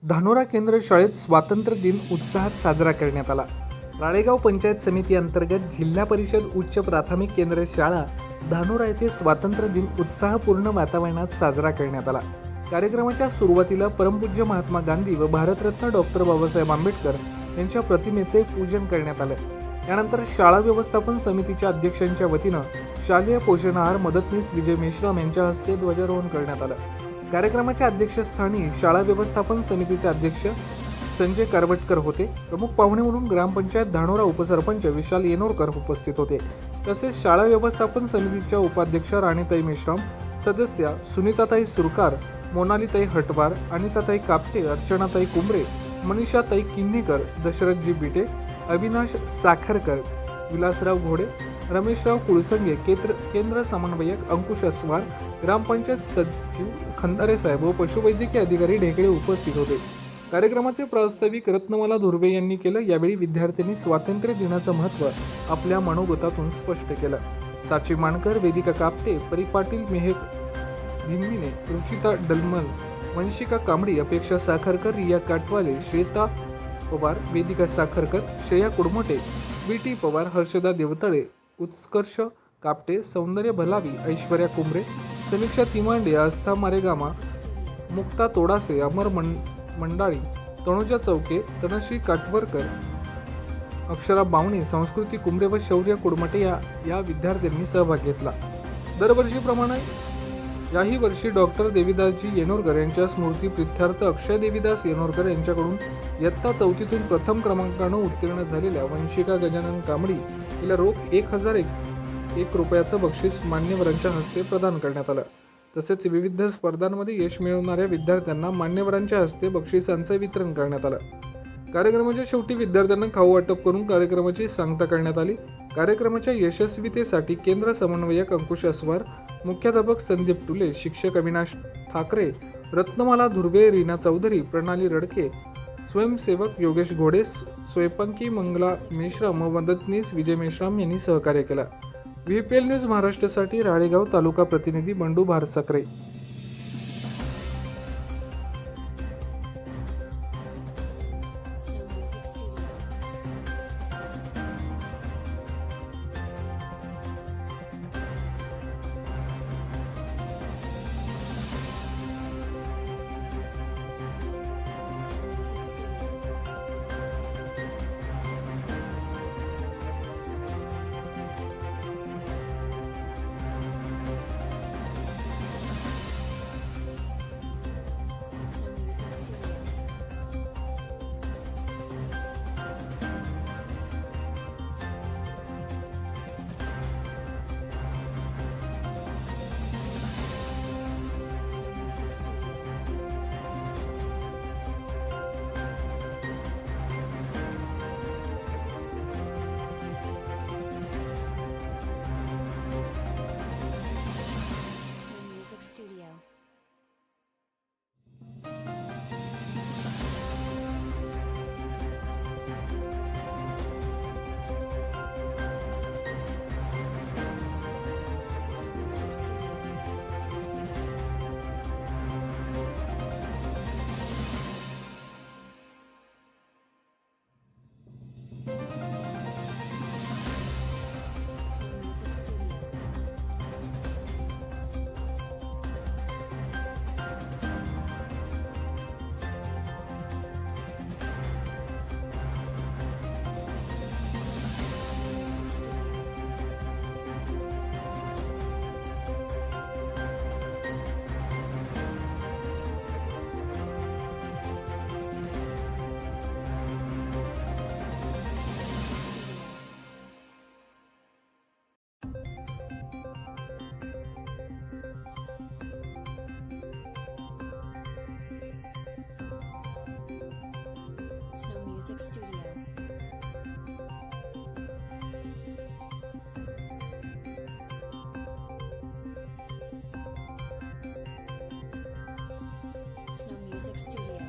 धानोरा केंद्र शाळेत स्वातंत्र्य दिन उत्साहात साजरा करण्यात आला। राळेगाव पंचायत समिती अंतर्गत जिल्हा परिषद उच्च प्राथमिक केंद्र शाळा धानोरा येथे स्वातंत्र्य दिन उत्साहपूर्ण वातावरणात साजरा करण्यात आला। कार्यक्रमाच्या सुरुवातीला परमपूज्य महात्मा गांधी व भारतरत्न डॉक्टर बाबासाहेब आंबेडकर यांच्या प्रतिमेचे पूजन करण्यात आले। यानंतर शाळा व्यवस्थापन समितीच्या अध्यक्षांच्या वतीनं शालेय पोषण आहार मदतनीस विजय मेश्राम यांच्या हस्ते ध्वजारोहण करण्यात आलं। कार्यक्रमाच्या अध्यक्षस्थानी शाळा व्यवस्थापन समितीचे अध्यक्ष संजय कारवटकर होते। प्रमुख पाहुणे म्हणून ग्रामपंचायत धानोरा उपसरपंच विशाल येनोरकर उपस्थित होते। तसेच शाळा व्यवस्थापन समितीच्या उपाध्यक्षा राणीताई मेश्राम, सदस्या सुनीताताई सुरकार, मोनालीताई हटवार, अनिताताई कापटे, अर्चनाताई कुंबरे, मनीषाताई किन्नेकर, दशरथजी बिटे, अविनाश साखरकर, विलासराव घोडे, रमेशराव कुळसंगे, केंद्र समन्वयक अंकुश अस्वार, ग्रामपंचायत सचिव खंदारे साहेब व पशुवैद्यकीय अधिकारी ढेकळे उपस्थित होते। कार्यक्रमाचे प्रास्ताविक रत्नमाला धुर्वे यांनी केलं। यावेळी विद्यार्थ्यांनी स्वातंत्र्य दिनाचं महत्त्व आपल्या मनोगतातून स्पष्ट केलं। साची मानकर, वेदिका कापटे, परिपाटील, मेहक धिनमिने, रुचिता डलमल, वंशिका कांबडी, अपेक्षा साखरकर, रिया काटवाले, श्वेता पवार, वेदिका साखरकर, श्रेया कुडमोटे, स्वीटी पवार, हर्षदा देवतळे, उत्कर्ष कापटे, सौंदर्य भलावी, ऐश्वर्या कुंबरे, समीक्षा तिमांडे, आस्था मारेगामा, मुक्ता तोडासे, अमर मंडाळी, तनुजा चौके, तनश्री काटवरकर, अक्षरा बावणे, संस्कृती कुंबरे व शौर्य कुडमटे या विद्यार्थ्यांनी सहभाग घेतला। दरवर्षीप्रमाणे याही वर्षी डॉक्टर देवीदासजी येनोरकर यांच्या स्मृती प्रित्यर्थ अक्षय देवीदास येनोरकर यांच्याकडून इयत्ता 4थीतून प्रथम क्रमांकाने उत्तीर्ण झालेल्या वंशिका गजानन कांबडी हिला रोख 1001 रुपयाचं बक्षीस मान्यवरांच्या हस्ते प्रदान करण्यात आलं। तसेच विविध स्पर्धांमध्ये यश मिळवणाऱ्या विद्यार्थ्यांना मान्यवरांच्या हस्ते बक्षिसांचं वितरण करण्यात आलं। कार्यक्रमाच्या शेवटी विद्यार्थ्यांना खाऊ वाटप करून कार्यक्रमाची सांगता करण्यात आली। कार्यक्रमाच्या यशस्वीतेसाठी केंद्र समन्वयक अंकुश अस्वार, मुख्याध्यापक संदीप टुले, शिक्षक अविनाश ठाकरे, रत्नमाला धुर्वे, रीना चौधरी, प्रणाली रडके, स्वयंसेवक योगेश घोडे, स्वयंपाकी मंगला मेश्राम व मदतनीस विजय मेश्राम यांनी सहकार्य केलं। VPL न्यूज महाराष्ट्रासाठी राळेगाव तालुका प्रतिनिधी Bandu भारसकरे। Music Studio. Snow Music Studio.